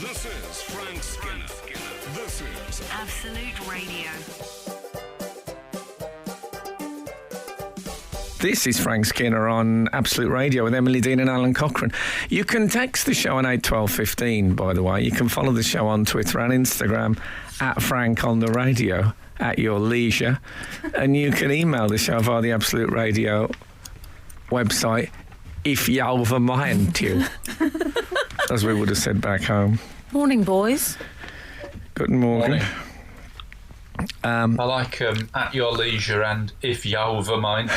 This is Frank Skinner. This is Absolute Radio. This is Frank Skinner on Absolute Radio with Emily Dean and Alan Cochrane. You can text the show on 81215, by the way. You can follow the show on Twitter and Instagram at Frank on the Radio at your leisure. And you can email the show via the Absolute Radio website if you have a mind to, as we would have said back home. Morning, boys. Good morning. I like at your leisure and if you over mind.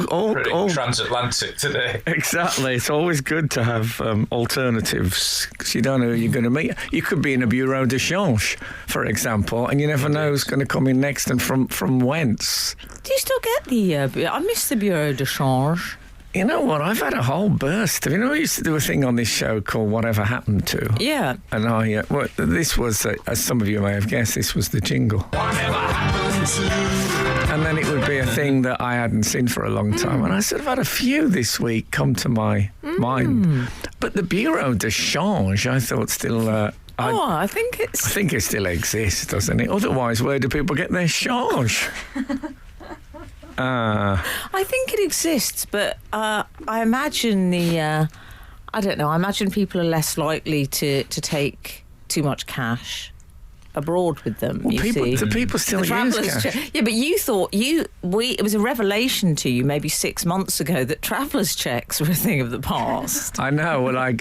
all transatlantic today. Exactly. It's always good to have alternatives because you don't know who you're going to meet. You could be in a bureau de change, for example, and you never know who's going to come in next and from whence. Do you still get the... I miss the bureau de change. You know what? I've had a whole burst of... You know, I used to do a thing on this show called Whatever Happened To. Yeah. And this was, as some of you may have guessed, this was the jingle. Whatever happened to... And then it would be a thing that I hadn't seen for a long time. And I sort of had a few this week come to my mind. But the Bureau de Change, I thought still... I think it still exists, doesn't it? Otherwise, where do people get their change? I think it exists, but I imagine I don't know. I imagine people are less likely to take too much cash abroad with them. Well, people still use cash. Yeah, but you thought it was a revelation to you maybe 6 months ago that travellers' checks were a thing of the past. I know. Well, I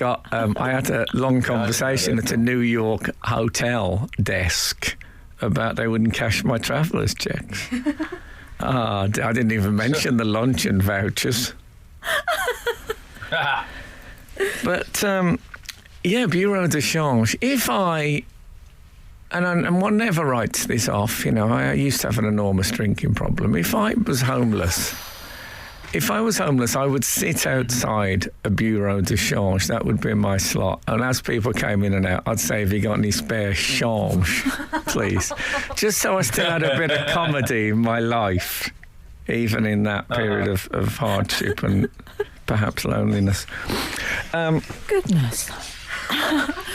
had a long conversation at a New York hotel desk about they wouldn't cash my travellers' checks. I didn't even mention the luncheon vouchers. But, Bureau de Change. If I... And one never writes this off, you know, I used to have an enormous drinking problem. If I was homeless, I would sit outside a Bureau de Change. That would be my slot. And as people came in and out, I'd say, have you got any spare change, please? Just so I still had a bit of comedy in my life, even in that period of hardship and perhaps loneliness. Goodness.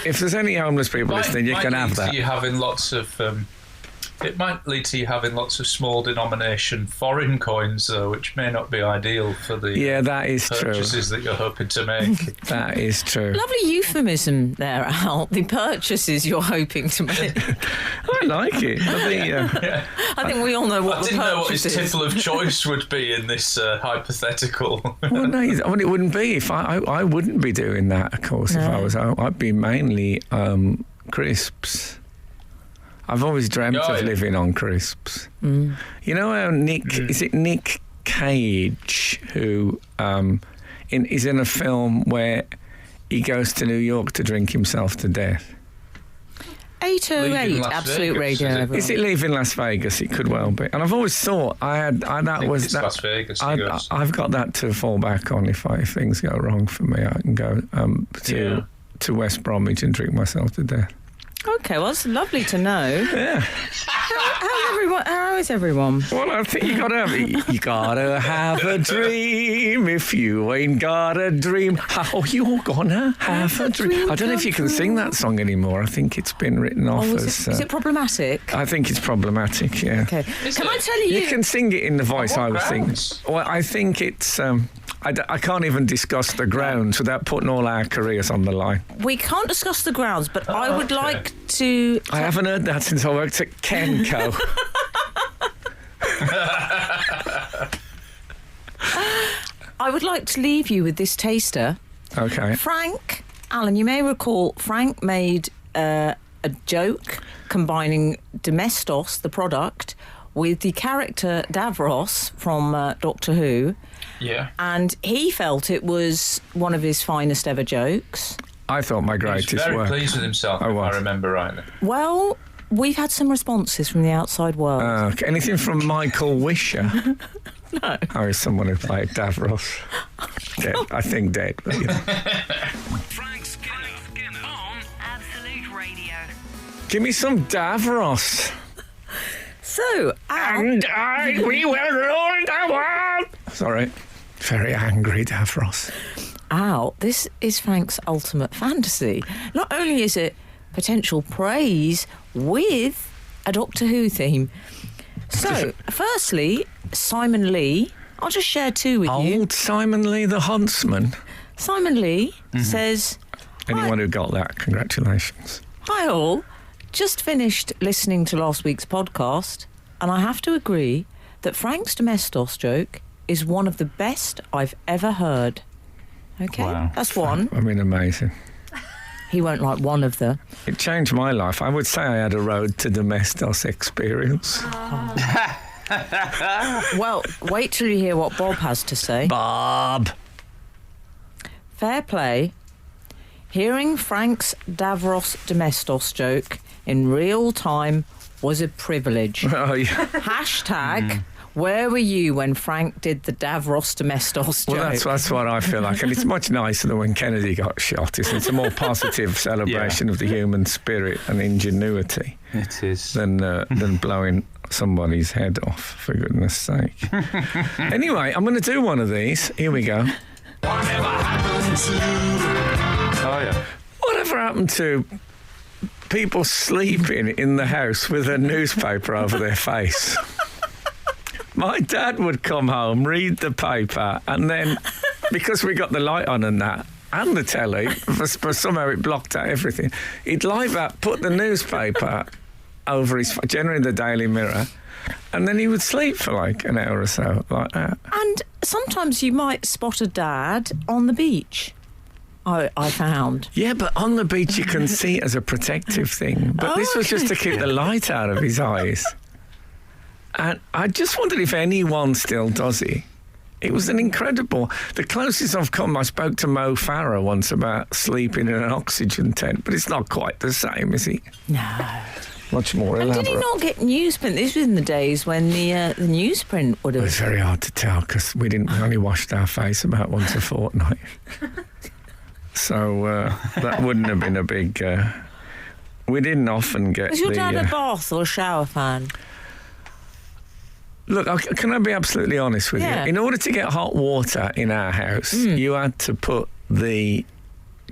If there's any homeless people listening, you can have that. It might lead to you having lots of small denomination foreign coins, though, which may not be ideal for the that is purchases true. that you're hoping to make. That is true. Lovely euphemism there, Al. The purchases you're hoping to make. I like it. I think we all know what the purchase is. I didn't know what his tipple of choice would be in this hypothetical. Well, no, it wouldn't be. If I wouldn't be doing that, of course, if I was home. I'd be mainly crisps. I've always dreamt of living on crisps. You know how is it Nick Cage who is in a film where he goes to New York to drink himself to death? 808 Absolute Radio. Is it Leaving Las Vegas? It could well be. And I've always thought Las Vegas. I've got that to fall back on if things go wrong for me. I can go to West Bromwich and drink myself to death. Okay, well, it's lovely to know. Yeah. How is everyone? Well, I think you gotta have a dream. If you ain't got a dream, how you gonna have a dream? I don't know if you can sing that song anymore. I think it's been written off as... Is it problematic? I think it's problematic, yeah. Okay. Can I tell you... You can sing it in the voice I was thinking. Well, I think it's... I can't even discuss the grounds without putting all our careers on the line. We can't discuss the grounds, but I would like to... I haven't heard that since I worked at Kenco. I would like to leave you with this taster. Okay. Alan, you may recall, Frank made a joke combining Domestos, the product, with the character Davros from Doctor Who. Yeah. And he felt it was one of his finest ever jokes. I thought my greatest work. He was very pleased with himself, if I remember rightly. Well, we've had some responses from the outside world. Anything from Michael Wisher? No. Or is someone who played Davros? Dead. I think dead, but you know. Frank Skinner on Absolute Radio. Give me some Davros. So, and we will rule the world. Sorry. Very angry, Davros. Al, this is Frank's ultimate fantasy. Not only is it potential praise with a Doctor Who theme. So, firstly, Simon Lee. I'll just share two with you. Old Simon Lee, the huntsman. Simon Lee says... Anyone who got that, congratulations. Hi all. Just finished listening to last week's podcast, and I have to agree that Frank's Domestos joke is one of the best I've ever heard. Okay, Wow. that's one. I mean, amazing. He won't like one of the... It changed my life. I would say I had a road to Domestos experience. Well, wait till you hear what Bob has to say. Bob! Fair play. Hearing Frank's Davros Domestos joke in real time was a privilege. Oh, yeah. Hashtag, where were you when Frank did the Davros Domestos joke? Well, that's what I feel like. And it's much nicer than when Kennedy got shot. It's a more positive celebration of the human spirit and ingenuity It is. than blowing somebody's head off, for goodness sake. Anyway, I'm going to do one of these. Here we go. Oh, yeah. Whatever happened to people sleeping in the house with a newspaper over their face? My dad would come home, read the paper, and then, because we got the light on and that, and the telly, for somehow it blocked out everything, he'd lie back, put the newspaper over his, generally the Daily Mirror, and then he would sleep for like an hour or so, like that. And sometimes you might spot a dad on the beach, I found. Yeah, but on the beach you can see it as a protective thing. But this was just to keep the light out of his eyes. And I just wondered if anyone still does it. It was an incredible... The closest I've come, I spoke to Mo Farah once about sleeping in an oxygen tent, but it's not quite the same, is it? No. Much more And elaborate. did he not get newsprint? This was in the days when the newsprint would It was have... very hard to tell because we only washed our face about once a fortnight. So that wouldn't have been a big... we didn't often get Was your the... dad a bath or a shower fan? Look, can I be absolutely honest with Yeah. you? In order to get hot water in our house, you had to put the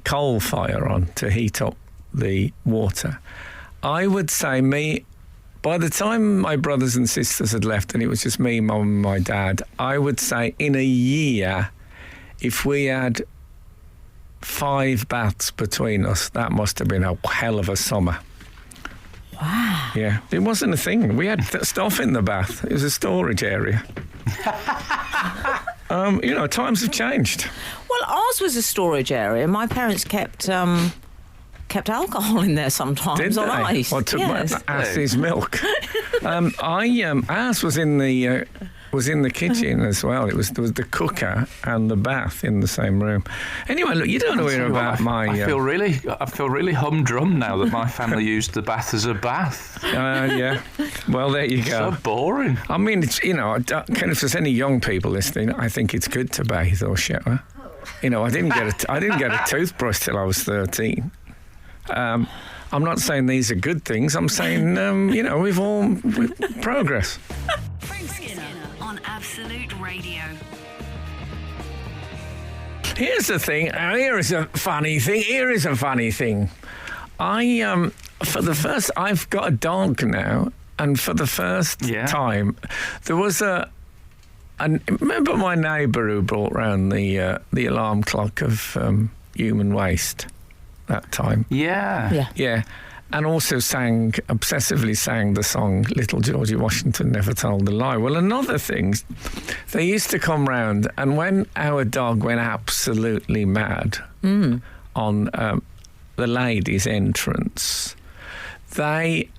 coal fire on to heat up the water. I would say by the time my brothers and sisters had left and it was just me, mum and my dad, I would say in a year, if we had 5 baths between us, that must have been a hell of a summer. Wow. Yeah, it wasn't a thing. We had stuff in the bath. It was a storage area. Times have changed. Well, ours was a storage area. My parents kept alcohol in there sometimes Did on they? ice. Or took Yes. ass's milk. Ours was in the kitchen as well. There was the cooker and the bath in the same room. Anyway, look, you don't know hear about my. I feel really humdrum now that my family used the bath as a bath. Yeah. Well, there you go. So boring. I mean, it's if there's any young people listening, I think it's good to bathe or shower. I didn't get a toothbrush till I was 13. I'm not saying these are good things. I'm saying, we've progress. Frank Skinner on Absolute Radio. Here's the thing. Here is a funny thing. I've got a dog now, and for the first time, there was remember my neighbour who brought round the alarm clock of human waste that time? Yeah. Yeah. And also obsessively sang the song Little Georgie Washington Never Told a Lie. Well, another thing, they used to come round, and when our dog went absolutely mad on the ladies' entrance, they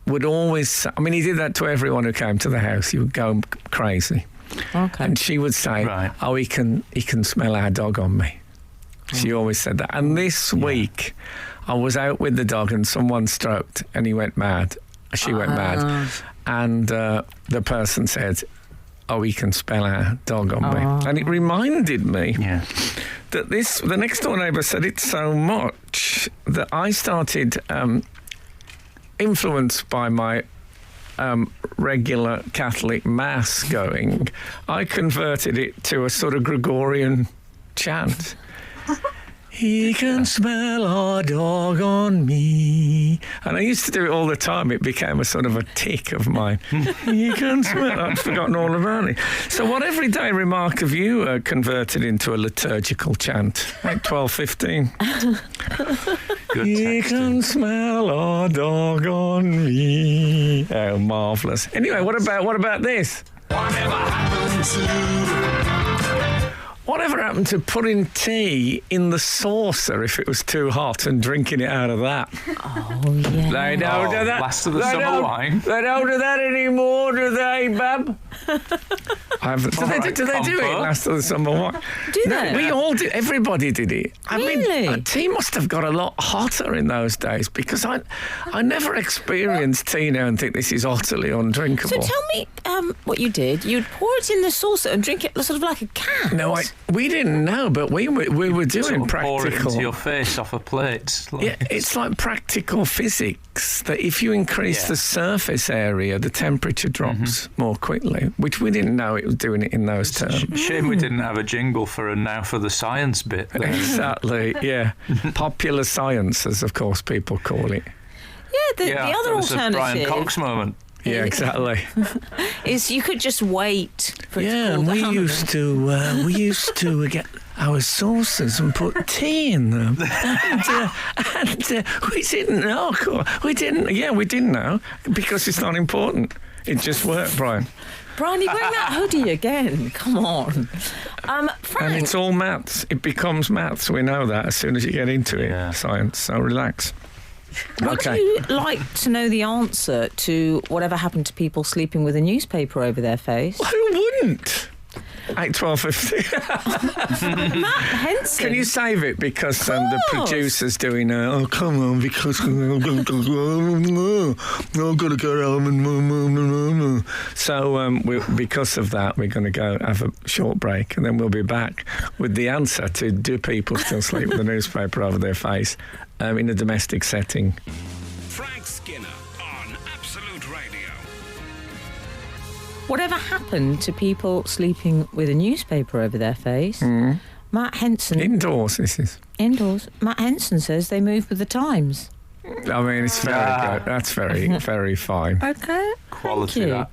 would always... I mean, he did that to everyone who came to the house. He would go crazy. Okay. And she would say, Right. "Oh, he can smell our dog on me." She always said that. And this week, I was out with the dog and someone stroked and he went mad. She went mad. And the person said, "Oh, he can smell our dog on me." And it reminded me that the next door neighbour said it so much that I started, influenced by my regular Catholic mass going, I converted it to a sort of Gregorian chant. He can smell a dog on me. And I used to do it all the time. It became a sort of a tick of mine. He can smell. I'd forgotten all about it. So what everyday remark have you converted into a liturgical chant? Like 12:15. Good He texting. can smell a dog on me. Oh, marvellous. Anyway, what about this? Whatever happened to putting tea in the saucer if it was too hot and drinking it out of that? Oh, yeah. They don't do that. Last of the summer wine. They don't do that anymore, do they, Bab? Do they do it last of the summer wine? Do they? We all did. Everybody did it. I Really? mean, tea must have got a lot hotter in those days because I never experienced tea now and think this is utterly undrinkable. So tell me what you did. You'd pour it in the saucer and drink it sort of like a cat. No, we didn't know, but we were doing Sort of pour it practical. into your face off a plate. Yeah, it's like practical physics that if you increase the surface area, the temperature drops more quickly, which we didn't know it was doing it in those terms. Shame we didn't have a jingle for a now for the science bit there. Exactly, yeah. Popular science, as of course people call it. Yeah, the other that was a Brian alternative Cox moment. Yeah, exactly. is you could just wait for it to Yeah, cool and we down. used to get our saucers and put tea in them, and we didn't know. We didn't. Yeah, we didn't know because it's not important. It just worked, Brian. Brian, you're wearing that hoodie again. Come on. And Frank, it's all maths. It becomes maths. We know that as soon as you get into it. Yeah. Science. So relax. would you like to know the answer to whatever happened to people sleeping with a newspaper over their face? Who wouldn't? 8, 12, 15. Matt Henson. Can you save it because the course. producer's doing oh come on because I'm going to go home. So because of that we're going to go have a short break and then we'll be back with the answer to do people still sleep with a newspaper over their face in a domestic setting. Frank Skinner on Absolute Radio. Whatever happened to people sleeping with a newspaper over their face? Matt Henson. Indoors, this is. Indoors. Matt Henson says they move with the times. I mean, it's very good. That's very, very fine. Okay. Quality Thank you. that.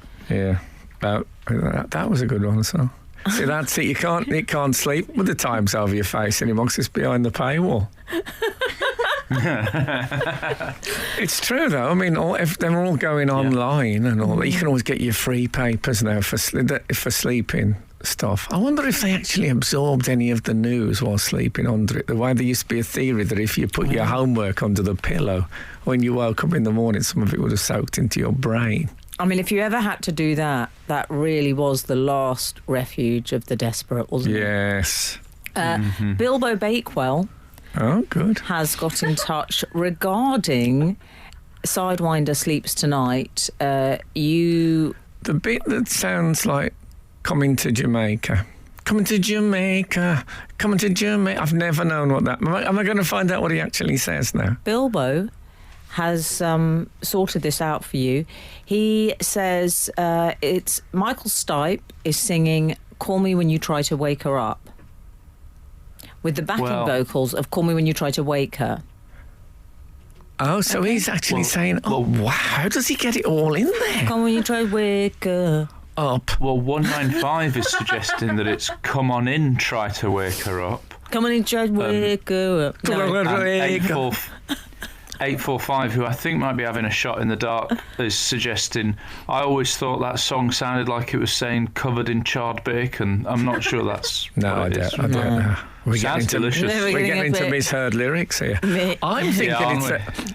Yeah. That was a good one as well. See, that's it. You can't sleep with the Times over your face anymore because it's behind the paywall. It's true, though. I mean, if they're all going online and all that, you can always get your free papers now for sleeping stuff. I wonder if they actually absorbed any of the news while sleeping under it. The way there used to be a theory that if you put your homework under the pillow, when you woke up in the morning, some of it would have soaked into your brain. I mean, if you ever had to do that, that really was the last refuge of the desperate, wasn't it? Yes. Bilbo Bakewell Oh, good. has got in touch regarding Sidewinder Sleeps Tonight. The bit that sounds like coming to Jamaica. Coming to Jamaica. Coming to Jamaica. I've never known what that... Am I going to find out what he actually says now? Bilbo has sorted this out for you. He says it's Michael Stipe is singing Call Me When You Try to Wake Her Up with the backing vocals of Call Me When You Try to Wake Her. Oh, so he's actually saying, wow, how does he get it all in there? Call Me When You Try to Wake Her Up. Well, 195 is suggesting that it's come on in, try to wake her up. Come on and try to wake her up. No. And 845, who I think might be having a shot in the dark, is suggesting, I always thought that song sounded like it was saying covered in charred bacon. I'm not sure that's No, I what it is. don't know. Sounds delicious. We're getting into misheard lyrics here. I'm thinking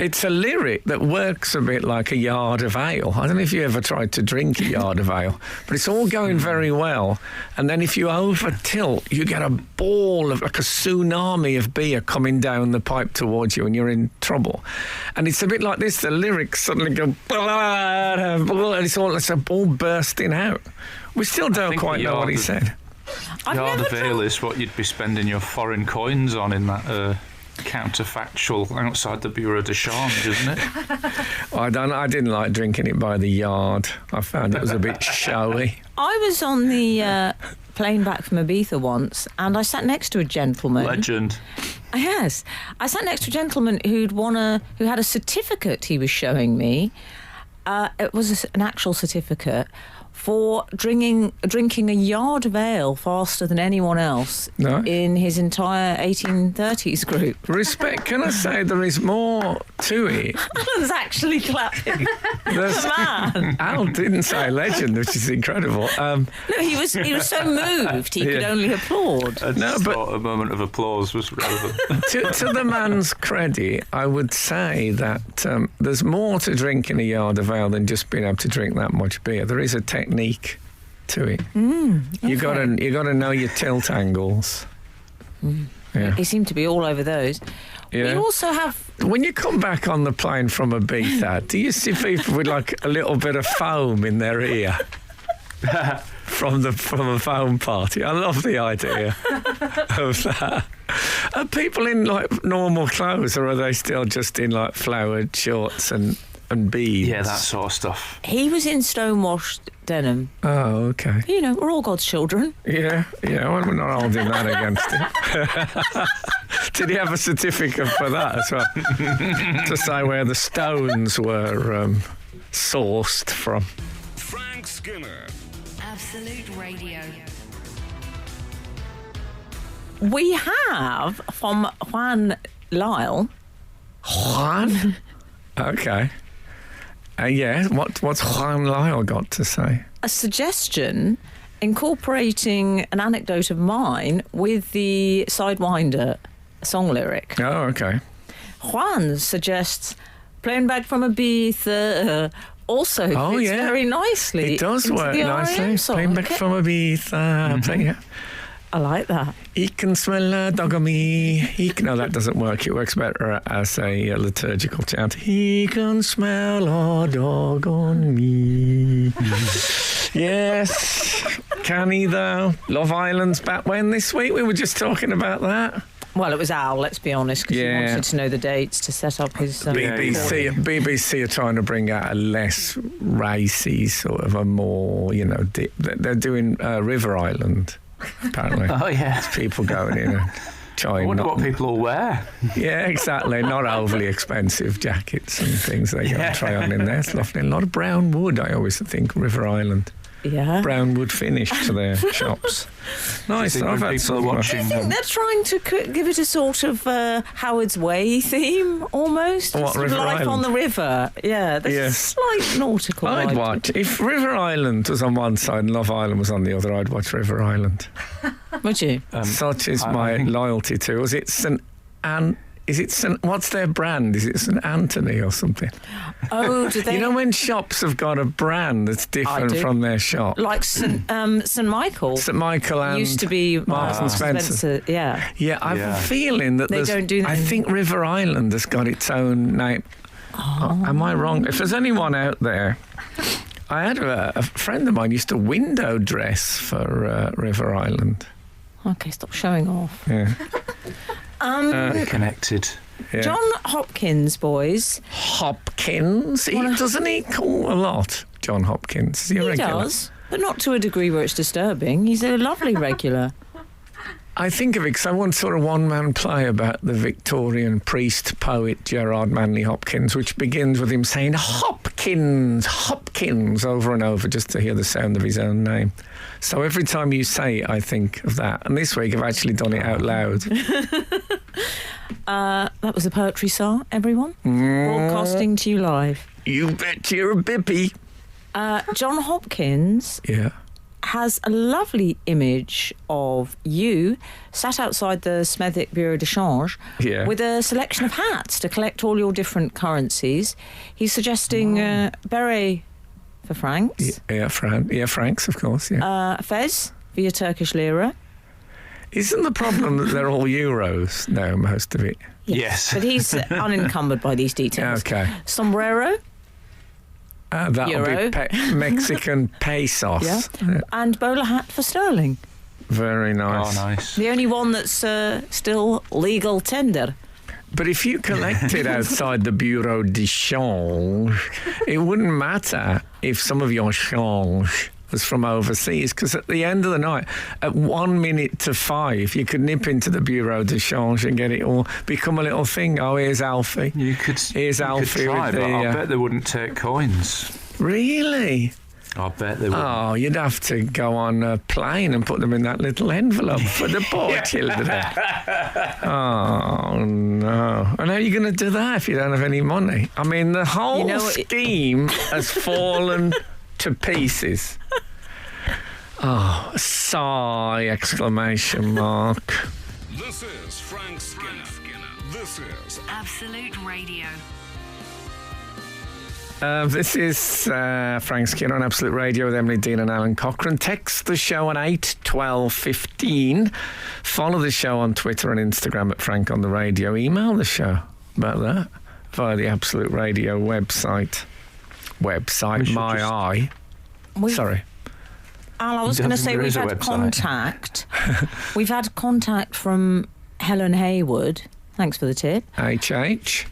it's a lyric that works a bit like a yard of ale. I don't know if you ever tried to drink a yard of ale, but it's all going very well. And then if you over tilt, you get a ball of like a tsunami of beer coming down the pipe towards you and you're in trouble. And it's a bit like this. The lyrics suddenly go, and it's all bursting out. We still don't quite know what he said. Yard of ale is what you'd be spending your foreign coins on in that counterfactual outside the Bureau de Change, isn't it? I didn't like drinking it by the yard. I found it was a bit showy. I was on the plane back from Ibiza once and I sat next to a gentleman. Legend. Yes. I sat next to a gentleman who had a certificate he was showing me. It was an actual certificate for drinking a yard of ale faster than anyone else in his entire 1830s group. Respect, can I say there is more to it? Alan's actually clapping. Man. Al didn't say legend, which is incredible. No, he was so moved he could only applaud. I just thought a moment of applause was relevant. To the man's credit, I would say that there's more to drinking a yard of ale than just being able to drink that much beer. There is a technique to it. You gotta know your tilt angles. Yeah. He seemed to be all over those. Yeah. We also have... When you come back on the plane from Ibiza, do you see people with like a little bit of foam in their ear from a foam party? I love the idea of that. Are people in like normal clothes, or are they still just in like flowered shorts and beads? Yeah, that sort of stuff. He was in stonewashed denim. Oh, okay. You know, we're all God's children. Yeah, well, we're not holding that against him. Did he have a certificate for that as well? To say where the stones were sourced from. Frank Skinner. Absolute Radio. We have from Juan Lyle. Juan? Okay. Yeah, what's Juan Lyle got to say? A suggestion incorporating an anecdote of mine with the Sidewinder song lyric. Oh, okay. Juan suggests playing back from Ibiza also fits very nicely. It does into work the nicely. R.E.M. song. Playing back from Ibiza. Yeah. I like that. He can smell a dog on me. No, that doesn't work. It works better as a liturgical chant. He can smell a dog on me. Yes. Can he, though? Love Island's back when this week? We were just talking about that. Well, it was Al, let's be honest, because he wanted to know the dates to set up his... BBC are trying to bring out a less racy, sort of a more, they're doing River Island. Apparently. Oh, yeah. There's people going in and trying. I wonder what people will wear. Yeah, exactly. Not overly expensive jackets and things they go and try on in there. It's lovely. A lot of brown wood, I always think, River Island. Yeah. Brown wood finish to their shops. Nice. I've had people watching. I think they're trying to give it a sort of Howard's Way theme, almost. What, sort River of life Island? on the river. Yeah, there's a slight nautical I'd vibe. watch. If River Island was on one side and Love Island was on the other, I'd watch River Island. Would you? Such is my loyalty to. Is it St. Anne? Is it St. What's their brand? Is it St. Anthony or something? Oh, do they? You know when shops have got a brand that's different from their shop? Like St. Michael. St. Michael and used to be Marks and Spencer. Yeah. Yeah, I have a feeling that They don't do that. I think River Island has got its own name. Am I wrong? If there's anyone out there, I had a friend of mine used to window dress for River Island. Okay, stop showing off. Yeah. Connected. Yeah. John Hopkins, boys. Hopkins? Doesn't he call a lot, John Hopkins? Is he a regular? Does, but not to a degree where it's disturbing. He's a lovely regular. I think of it because I once saw a one-man play about the Victorian priest poet Gerard Manley Hopkins, which begins with him saying Hopkins, Hopkins over and over just to hear the sound of his own name. So every time you say it, I think of that. And this week I've actually done it out loud. That was the Poetry Song, everyone. Broadcasting to you live. You bet you're a bippy. John Hopkins has a lovely image of you sat outside the Smethwick Bureau de Change with a selection of hats to collect all your different currencies. He's suggesting beret for francs. Francs, of course, Fez for your Turkish lira. Isn't the problem that they're all euros now, most of it? Yes. But he's unencumbered by these details. Okay. Sombrero. That'll Euro. be Mexican pesos. Yeah. And bowler hat for sterling. Very nice. Oh, nice. The only one that's still legal tender. But if you collected outside the Bureau de Change, it wouldn't matter if some of your change was from overseas, because at the end of the night, at 1 minute to 5, you could nip into the Bureau de Change and get it all, become a little thing. Oh, here's Alfie. Here's Alfie try, with but the... I bet they wouldn't take coins. Really? I bet they would. Oh, you'd have to go on a plane and put them in that little envelope for the poor children. Oh, no. And how are you going to do that if you don't have any money? I mean, the whole scheme has fallen to pieces. Oh, sigh, exclamation mark. This is Frank Skinner. This is Absolute Radio. This is Frank Skinner on Absolute Radio with Emily Dean and Alan Cochrane. Text the show on 8 12 15. Follow the show on Twitter and Instagram at Frank on the Radio. Email the show about that via the Absolute Radio website. Sorry. Al, I was going to say we've had contact. We've had contact from Helen Haywood. Thanks for the tip. HH.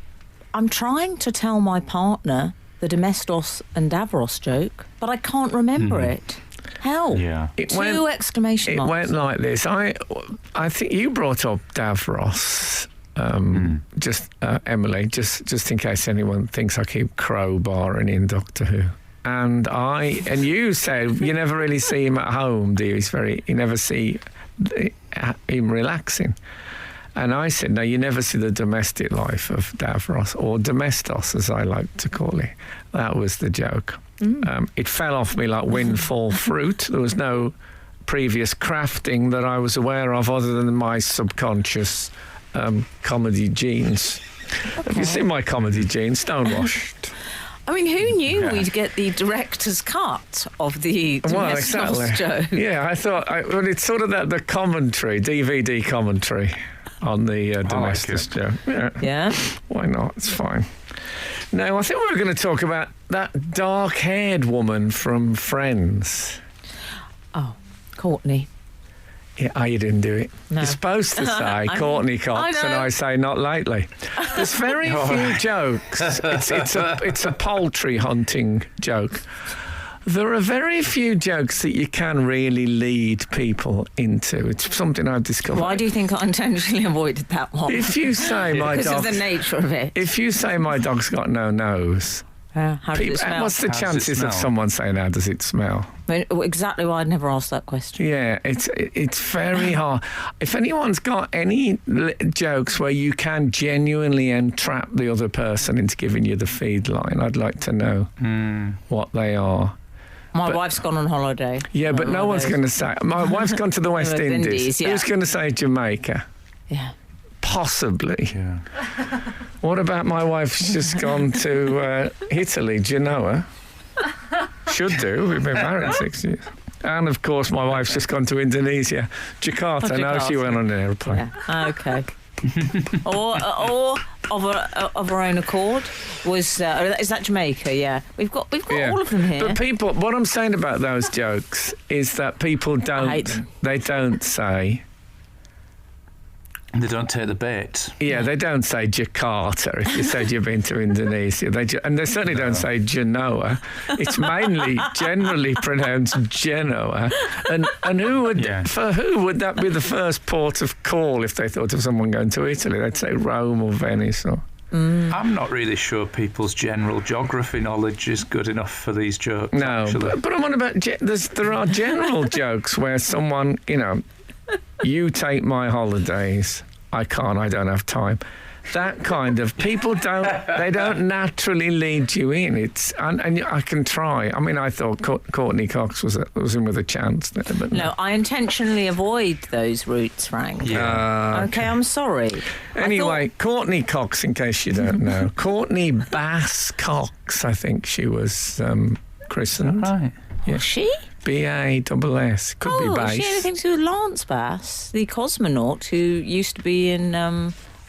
I'm trying to tell my partner the Domestos and Davros joke, but I can't remember it. Help. Yeah. Two exclamation marks. It went like this. I think you brought up Davros, Emily, just in case anyone thinks I keep crowbarring in Doctor Who. And you said you never really see him at home, do you? You never see him relaxing. And I said, no, you never see the domestic life of Davros, or Domestos, as I like to call it. That was the joke. It fell off me like windfall fruit. There was no previous crafting that I was aware of other than my subconscious comedy genes. Okay. Have you seen my comedy genes? Stonewashed. I mean, who knew we'd get the director's cut of the Domestos joke? Yeah, I thought, it's sort of the commentary, DVD commentary on the Domestos joke. Yeah. Why not? It's fine. Now, I think we were going to talk about that dark-haired woman from Friends. Oh, Courtney. Yeah, you didn't do it. No. You're supposed to say Courtney Cox, and I say not lately. There's very few jokes. It's a poultry hunting joke. There are very few jokes that you can really lead people into. It's something I've discovered. Why do you think I intentionally avoided that one? If you say my dog... Because of the nature of it. If you say my dog's got no nose... how does it smell? What's the chances of someone saying, how does it smell? I mean, exactly why I'd never asked that question. Yeah, it's very hard. If anyone's got any jokes where you can genuinely entrap the other person into giving you the feed line, I'd like to know what they are. My wife's gone on holiday. Yeah, but no one's going to say... My wife's gone to the West Indies. Yeah. Who's going to say Jamaica? Yeah. Possibly. Yeah. What about my wife's just gone to Italy? Do you know her? Should do. We've been married 6 years. And, of course, my wife's just gone to Indonesia. Jakarta. No, she went on an aeroplane. Yeah. Okay. or of her own accord is that Jamaica? Yeah, we've got all of them here. But people, what I'm saying about those jokes is that people don't say. They don't take the bait. Yeah, they don't say Jakarta if you said you've been to Indonesia. And they certainly don't say Genoa. It's generally pronounced Genoa. And for who would that be the first port of call if they thought of someone going to Italy? They'd say Rome or Venice or... I'm not really sure people's general geography knowledge is good enough for these jokes. No, but I'm on about... There are general jokes where someone, you take my holidays, I can't, I don't have time. That kind of people don't naturally lead you in. And I can try. I mean, I thought Courtney Cox was in with a chance there, but no, I intentionally avoid those routes, Frank. Yeah. Okay, I'm sorry. Anyway, Courtney Cox, in case you don't know, Courtney Bass Cox, I think she was christened. Right. Yeah. Was she? B-A-S-S. Could be bass. She had anything to do with Lance Bass, the cosmonaut who used to be in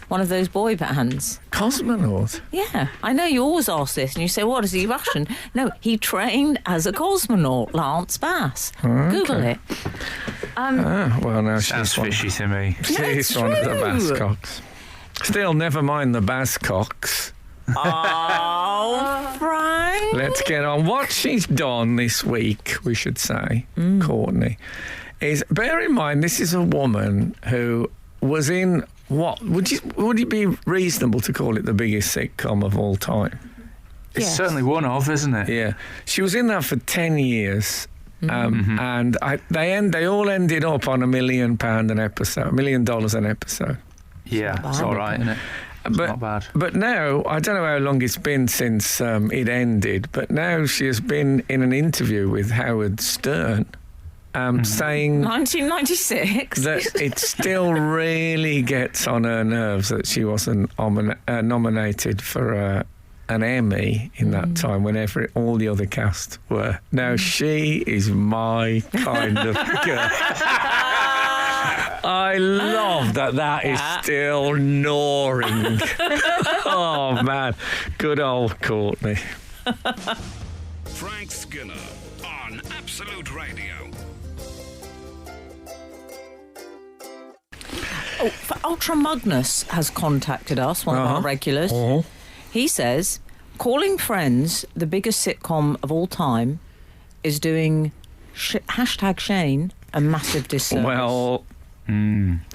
one of those boy bands. Cosmonaut? Yeah. I know you always ask this and you say, what, is he Russian? No, he trained as a cosmonaut, Lance Bass. Okay. Google it. Well, now sounds fishy to me. She's one of the Basscocks. Still, never mind the Basscocks. Oh, Frank. Let's get on. What she's done this week, we should say, Courtney, is, bear in mind, this is a woman who was in what would it be reasonable to call it the biggest sitcom of all time? It's Yes. certainly one of, isn't it? Yeah, she was in that for 10 years, and they all ended up on £1 million an episode, $1 million an episode. Yeah, not it's bad. all right, isn't it? It's But not bad. But now, I don't know how long it's been since it ended, but now she has been in an interview with Howard Stern, saying 1996. that it still really gets on her nerves that she wasn't nominated for an Emmy in that time, whenever all the other cast were. Now, she is my kind of girl. I love that is still gnawing. Oh, man. Good old Courtney. Frank Skinner on Absolute Radio. Ultra Magnus has contacted us, one of our regulars. He says, calling Friends the biggest sitcom of all time is doing hashtag Shane a massive disservice. Well,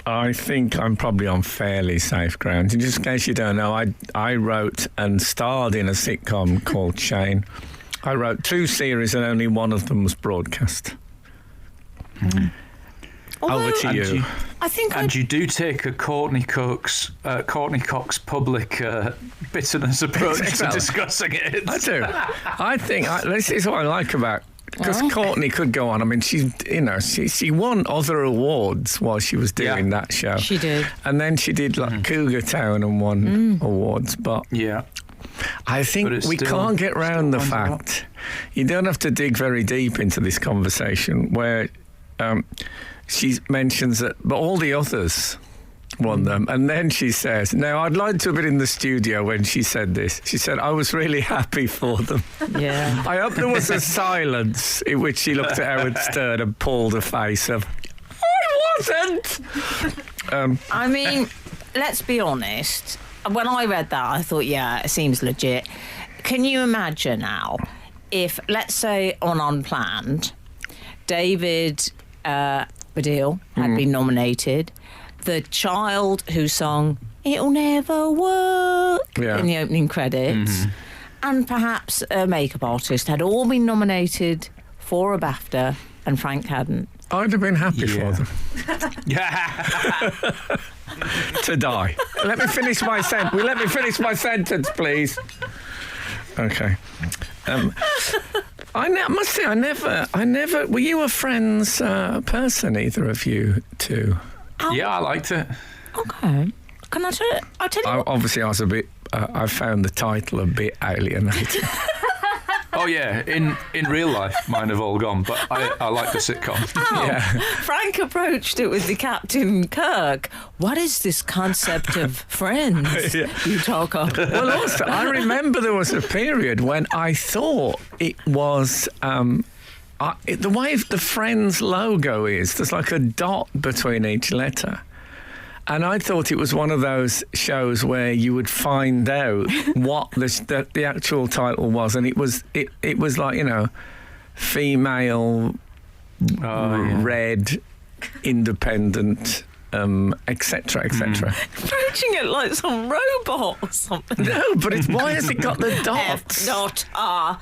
I think I'm probably on fairly safe ground. Just in case you don't know, I wrote and starred in a sitcom called Shane. I wrote 2 series and only one of them was broadcast. Over to you. I think And you do take a Courtney Cox public bitterness approach to discussing it. I do. I think this is what I like about, because Courtney could go on. I mean, she won other awards while she was doing that show. She did. And then she did like Cougar Town and won awards. But Yeah. I think But we it's can't get round the still wins a lot. fact. You don't have to dig very deep into this conversation where she mentions that, but all the others won them. And then she says, now I'd like to have been in the studio when she said this. She said, I was really happy for them. Yeah. I hope there was a silence in which she looked at Howard Stern and pulled a face of, I wasn't. I mean, let's be honest. When I read that, I thought, yeah, it seems legit. Can you imagine now if, let's say, on Unplanned, David Baddiel had been nominated, the child who sung "It'll Never Work" in the opening credits, and perhaps a makeup artist had all been nominated for a BAFTA, and Frank hadn't. I'd have been happy for them Yeah. to die. Let me finish my sentence, please. Okay. I must say, I never. Were you a Friends person, either of you two? Yeah, I liked it. Okay. Can I tell you? Obviously, I was a bit. I found the title a bit alienating. Oh yeah, in real life, mine have all gone, but I like the sitcom. Yeah. Frank approached it with the Captain Kirk. What is this concept of Friends you talk of? Well, also, I remember there was a period when I thought it was the way the Friends logo is. There's like a dot between each letter. And I thought it was one of those shows where you would find out what the actual title was, and it was like, female, red, independent, etc., etc. Approaching it like some robot or something. No, but why has it got the dots? F.R.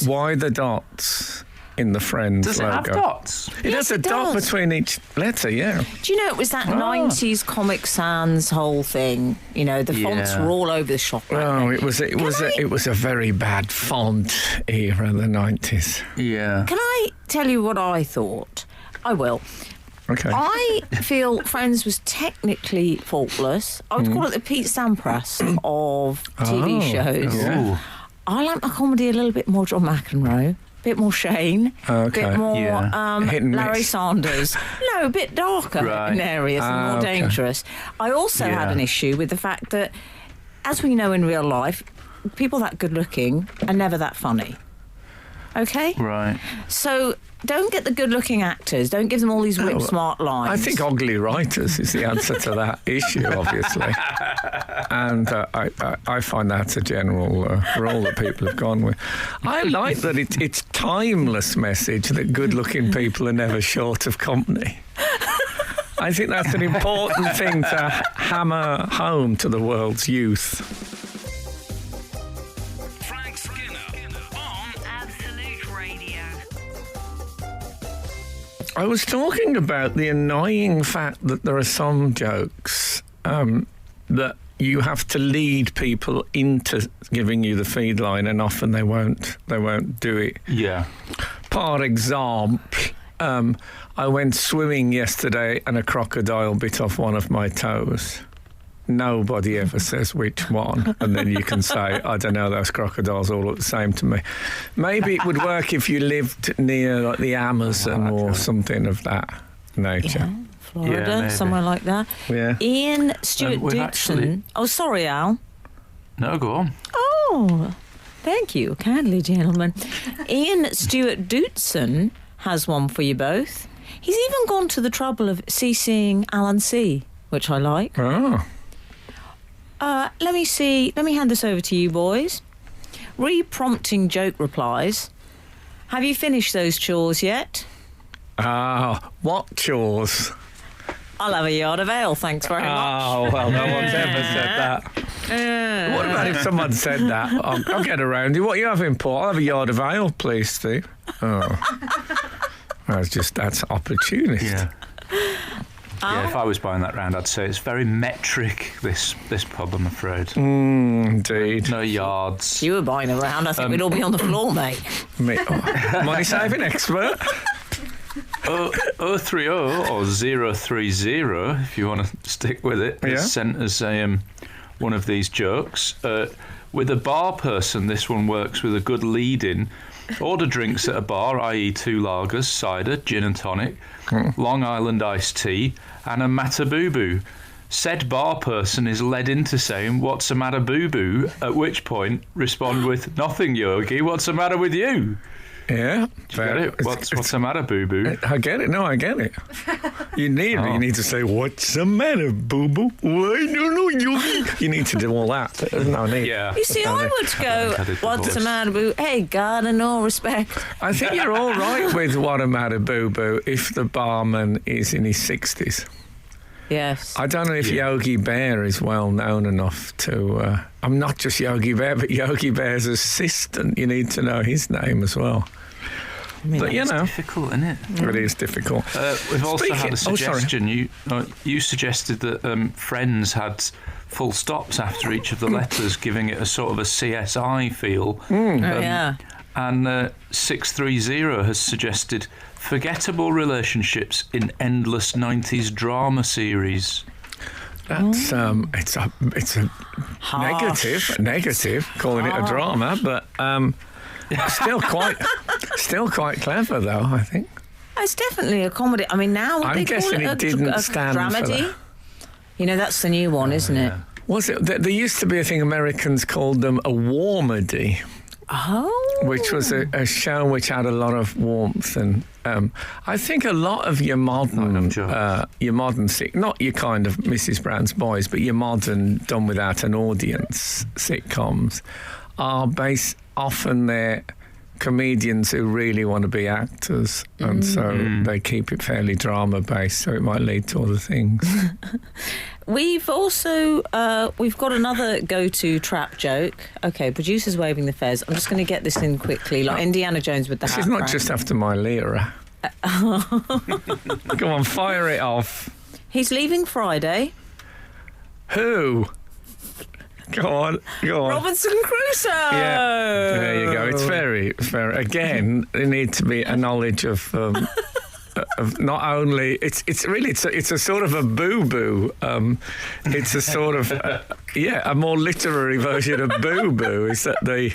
Why the dots in the Friends Does it logo? have dots? It has a dot does. between each letter, yeah. Do you know it was that 90s Comic Sans whole thing? You know, the fonts Yeah. were all over the shop. Oh, it was a very bad font era, the 90s. Yeah. Can I tell you what I thought? I will. Okay. I feel Friends was technically faultless. I would call it the Pete Sampras of TV shows. yeah. Ooh. I like my comedy a little bit more John McEnroe, a bit more Shane, a bit more Hit and Larry miss. Sanders. No, a bit darker Right. in areas and more okay. dangerous. I also had an issue with the fact that, as we know in real life, people that good looking are never that funny. Okay? Right. So don't get the good-looking actors. Don't give them all these whip-smart lines. I think ugly writers is the answer to that issue, obviously. And I find that's a general rule that people have gone with. I like that it's timeless message that good-looking people are never short of company. I think that's an important thing to hammer home to the world's youth. Frank Skinner on Absolute Radio. I was talking about the annoying fact that there are some jokes that you have to lead people into giving you the feed line, and often they won't do it. Yeah. For example, I went swimming yesterday and a crocodile bit off one of my toes. Nobody ever says which one, and then you can say, I don't know, those crocodiles all look the same to me. Maybe it would work if you lived near like the Amazon or something of that nature. Yeah, Florida, maybe. somewhere like that. Yeah. Ian Stewart we've Dixon. actually- Oh, sorry, Al. No, go on. Oh, thank you, kindly gentlemen. Ian Stewart Dootson has one for you both. He's even gone to the trouble of CCing Alan C, which I like. Oh. Let me hand this over to you boys. Re-prompting joke replies. Have you finished those chores yet? Ah, what chores? I'll have a yard of ale, thanks very much. Oh, well, no one's ever said that. What about if someone said that? I'll get around you. What are you having, Paul? I'll have a yard of ale, please, Steve. Oh. That's opportunist. Yeah. Yeah, if I was buying that round, I'd say it's very metric, this pub, I'm afraid. Indeed. No yards. If you were buying a round, I think we'd all be on the floor, mate. Money saving expert. 030 or 030, if you want to stick with it, Yeah. has sent us one of these jokes. With a bar person, this one works with a good lead-in. Order drinks at a bar, i.e. 2 lagers, cider, gin and tonic, Long Island iced tea, and a mataboo-boo. Said bar person is led into saying, "What's the matter, boo-boo?" At which point, respond with, "Nothing, Yogi. What's the matter with you?" Yeah. Do you get it? What's the matter, boo-boo? I get it. No, I get it. You need to say, "What's the matter, boo-boo?" Why, no, you need to do all that. There's no need. Yeah. You see, I would go, what's the matter, boo? Hey, God, in all respect. I think you're all right with "What a matter, boo-boo" if the barman is in his 60s. Yes. I don't know if Yogi Bear is well known enough to... I'm not just Yogi Bear, but Yogi Bear's assistant. You need to know his name as well. But, you know... It's difficult, isn't it? It is difficult. We've also had a sorry. suggestion. You suggested that Friends had full stops after each of the letters, giving it a sort of a CSI feel. Yeah. And 630 has suggested forgettable relationships in endless 90s drama series. That's it's a negative calling it a drama, but still quite clever though, I think. It's definitely a comedy. I mean, now I'm they call guessing it it didn't stand for dramedy. that. You know, that's the new one, isn't it? Was it? There used to be a thing Americans called them a warmedy. Oh. Which was a show which had a lot of warmth, and I think a lot of your modern, not your kind of Mrs. Brown's Boys, but your modern done without an audience sitcoms are based often they're comedians who really want to be actors, and so they keep it fairly drama based, so it might lead to other things. We've also we've got another go-to trap joke. Okay, producer's waving the fez. I'm just going to get this in quickly, like Indiana Jones with the hat. This is not crank. just after my lira. Go on, fire it off. He's leaving Friday. Who? Go on. Robinson Crusoe. Yeah, there you go. It's very. Again, there needs to be a knowledge of not only it's a sort of a boo-boo. It's a sort of a more literary version of boo-boo. Is that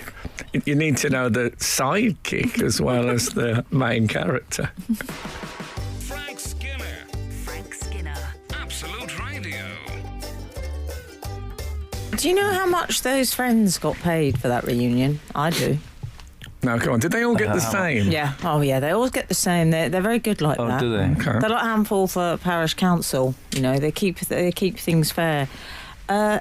you need to know the sidekick as well as the main character. Frank Skinner. Absolute Radio. Do you know how much those friends got paid for that reunion? I do. No, go on. Did they all get the same? Yeah. Oh, yeah. They always get the same. They're very good like that. Oh, do they? Okay. They're like a handful for parish council. You know, they keep things fair. They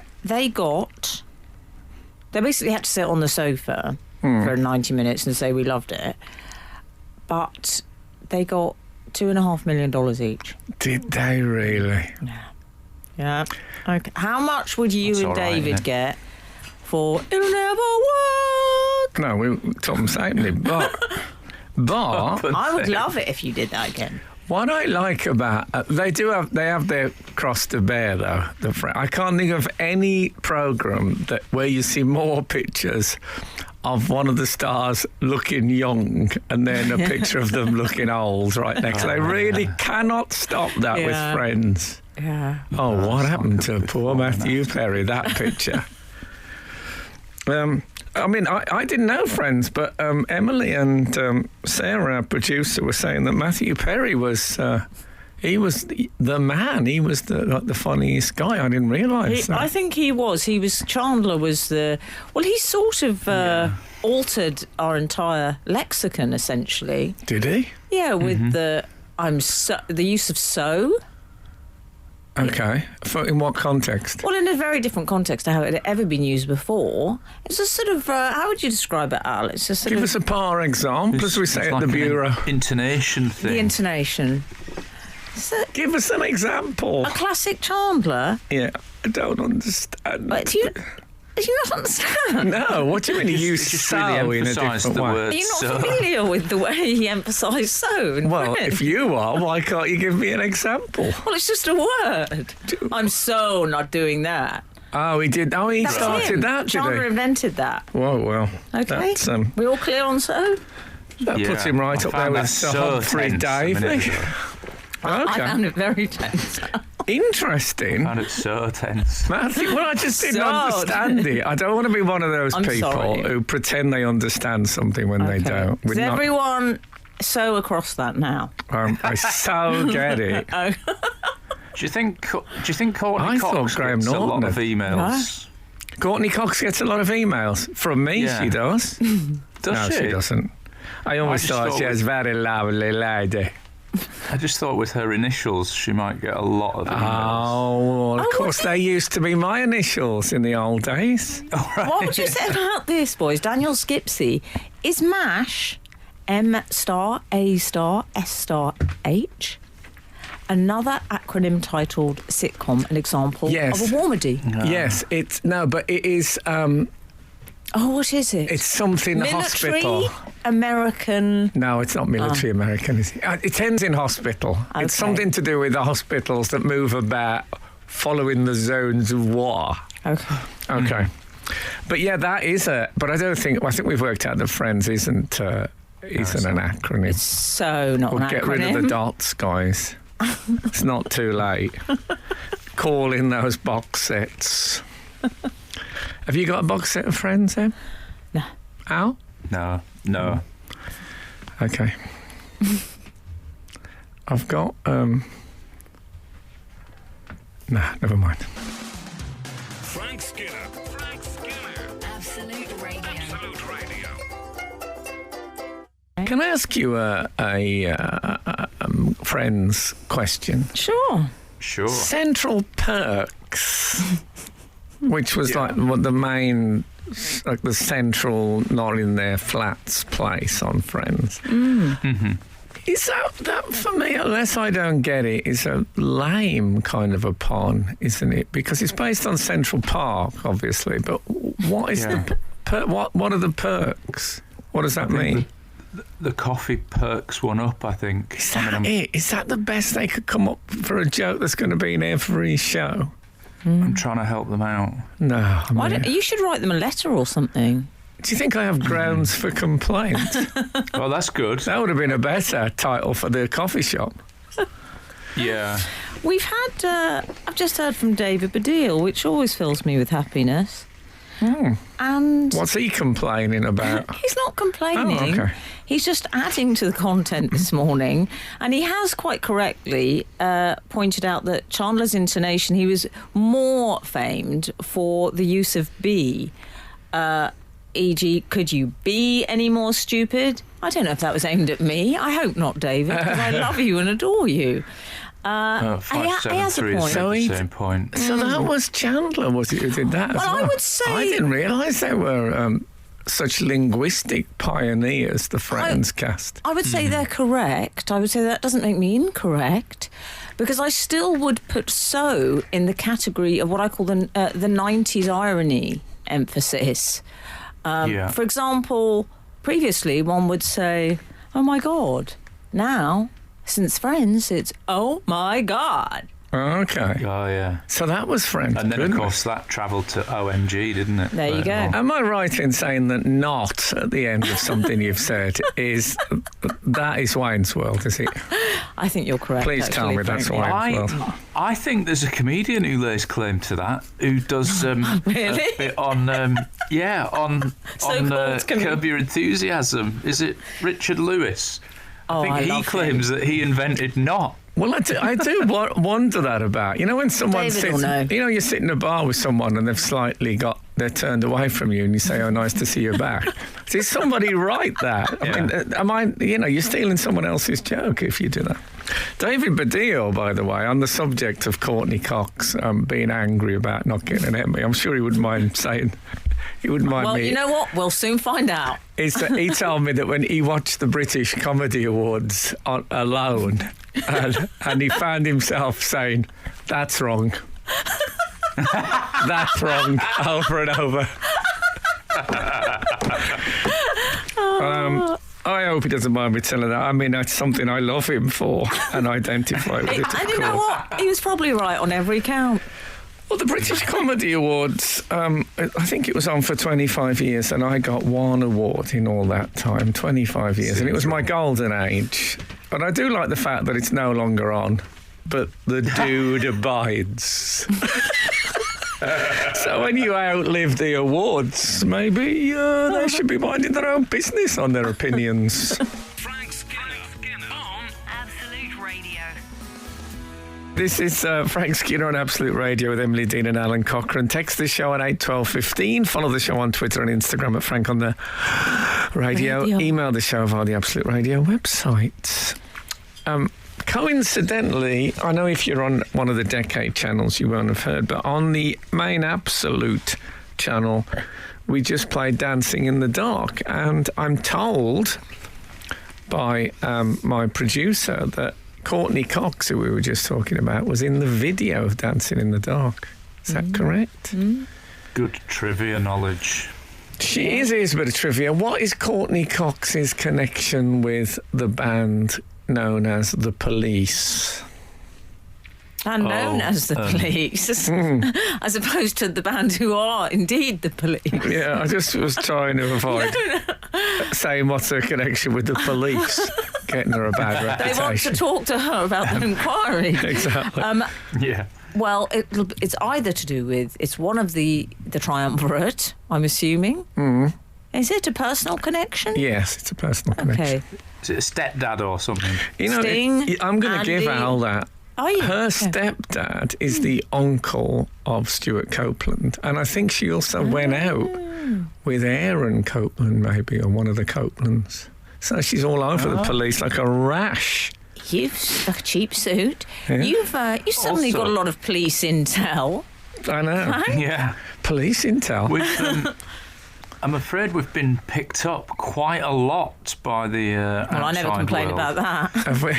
basically had to sit on the sofa for 90 minutes and say we loved it, but they got $2.5 million each. Did they really? Yeah. Okay. How much would you That's and all right, David isn't it? get for It'll Never Work? No, we took them separately, but I would love it if you did that again. what I like about they have their cross to bear though. I can't think of any program where you see more pictures of one of the stars looking young and then a picture of them looking old right next. They really cannot stop that with Friends. Yeah. Oh, what happened to poor Matthew Perry? That picture. I mean, I didn't know Friends, but Emily and Sarah, our producer, were saying that Matthew Perry was he was the man. He was the funniest guy. I didn't realise that. I think he was. Chandler was the... Well, he sort of altered our entire lexicon, essentially. Did he? Yeah, with the use of so. Okay. In what context? Well, in a very different context to how it had ever been used before. It's a sort of... how would you describe it, Al? It's a sort Give of... us a par example, as we say at like the Bureau. An intonation thing. The intonation. Give us an example. A classic Chandler. Yeah, I don't understand. But do you not understand? No, what do you mean he used just so really in a emphasised different the way? word Are you not so. familiar with the way he emphasised so? in Well, Friends? if you are, why can't you give me an example? Well, it's just a word. I'm so not doing that. Oh, he did. Oh, he That's started him. that, did Chandler he? invented that. Whoa, well. Okay. That's, We all clear on so? that Yeah, puts him right I up there found with that Sir so Humphrey tense a minute Davy. ago. I found Okay. it very tense. Interesting. Found it so tense. Matthew, well, I just didn't So- understand it. I don't want to be one of those I'm people sorry. who pretend they understand something when they don't. Is everyone so across that now? I so get it. Do you think Courtney I thought Cox Graham gets a lot Norton of had- emails? Courtney Cox gets a lot of emails. From me, Yeah. she does. Does No, she? she doesn't. I always just thought thought she was very lovely lady. I just thought with her initials she might get a lot of emails. Oh, well, of course, they used to be my initials in the old days. What would you say about this, boys? Daniel Skipsey. Is MASH, M*A*S*S*H, another acronym titled sitcom, an example Yes. of a warmedy? Yes, but it is. Oh, what is it? It's something Military hospital. American... No, it's not military American. Is it? It ends in hospital. Okay. It's something to do with the hospitals that move about following the zones of war. Okay. Okay. But yeah, that is but I think we've worked out that Friends isn't an acronym. So not We'll an get acronym. rid of the dots, guys. It's not too late. Call in those box sets. Have you got a box set of Friends, Em? No. Al? No. Okay. I've got... Nah, never mind. Frank Skinner. Absolute Radio. Absolute Radio. Can I ask you a Friends question? Sure. Sure. Central Perks, which was like what the main, like the central, not in their flats place on Friends. Is that for me, unless I don't get it, is a lame kind of a pun, isn't it? Because it's based on Central Park, obviously. But what is what are the perks? What does that mean? The coffee perks one up, I think. Is that it? Is that the best they could come up for a joke that's going to be in every show? I'm trying to help them out. No. I Why mean, don't you should write them a letter or something. do you think I have grounds for complaint? Well, that's good. That would have been a better title for the coffee shop. Yeah. We've had, I've just heard from David Baddiel, which always fills me with happiness. And What's he complaining about? he's not complaining. Oh, okay. He's just adding to the content this morning. And he has quite correctly pointed out that Chandler's intonation, he was more famed for the use of be E.g., could you be any more stupid? I don't know if that was aimed at me. I hope not, David, because I love you and adore you. 573 is the same point. So that was Chandler, was it, who did that as well? I would say... I didn't realise they were such linguistic pioneers, the Friends cast. I would say they're correct. I would say that doesn't make me incorrect, because I still would put So in the category of what I call the 90s irony emphasis. For example, previously one would say, oh my God. Now, since Friends, it's oh my God. Okay. Oh, yeah. So that was Friends. And then, of course, that travelled to OMG, didn't it? There you go. Am I right in saying that not at the end of something you've said that is Wayne's World, is it? I think you're correct. Please tell me that's frankly. Wayne's World. I think there's a comedian who lays claim to that, who does Really? a bit on So-called Curb Your Enthusiasm. Is it Richard Lewis? I think he claims that he invented not. Well, I do wonder that about, when someone David sits, will know. you sit in a bar with someone and they're turned away from you and you say, oh, nice to see you back. Did somebody write that? I mean, you're stealing someone else's joke if you do that. David Baddiel, by the way, on the subject of Courtney Cox being angry about not getting an Emmy, I'm sure he wouldn't mind saying... He wouldn't mind me. Well, you know what? We'll soon find out. He told me that when he watched the British Comedy Awards alone, and he found himself saying, "That's wrong, that's wrong," over and over. I hope he doesn't mind me telling that. I mean, that's something I love him for and identify with it. And you know what? He was probably right on every count. Well, the British Comedy Awards, I think it was on for 25 years, and I got one award in all that time, 25 years, and it was my golden age. But I do like the fact that it's no longer on, but the dude abides. So when you outlive the awards, maybe they should be minding their own business on their opinions. Frank Skinner on Absolute Radio. This is Frank Skinner on Absolute Radio with Emily Dean and Alan Cochrane. Text the show on 81215. Follow the show on Twitter and Instagram at Frank on the Radio. Email the show via the Absolute Radio website. Coincidentally, I know if you're on one of the Decade channels, you won't have heard, but on the main Absolute channel, we just played Dancing in the Dark. And I'm told by my producer that Courtney Cox, who we were just talking about, was in the video of Dancing in the Dark. Is that correct? Good trivia knowledge. Here's a bit of trivia. What is Courtney Cox's connection with the band known as The Police? And known as the Police, as opposed to the band who are indeed the Police. Yeah, I just was trying to avoid saying what's her connection with the police, getting her a bad reputation. They want to talk to her about the inquiry. Exactly. Yeah. Well, it's either to do with, it's one of the triumvirate, I'm assuming. Is it a personal connection? Yes, it's a personal connection. Okay. Is it a stepdad or something? Sting, I'm going to give Andy. Al that. Are you? Her stepdad is the uncle of Stuart Copeland, and I think she also went out with Aaron Copeland, maybe, or one of the Copelands. So she's all over the police like a rash. You've a cheap suit. Yeah. You suddenly Also- got a lot of police intel. I know. Right? Yeah. Police intel. I'm afraid we've been picked up quite a lot by the Well, I never outside complained world. about that. Have we-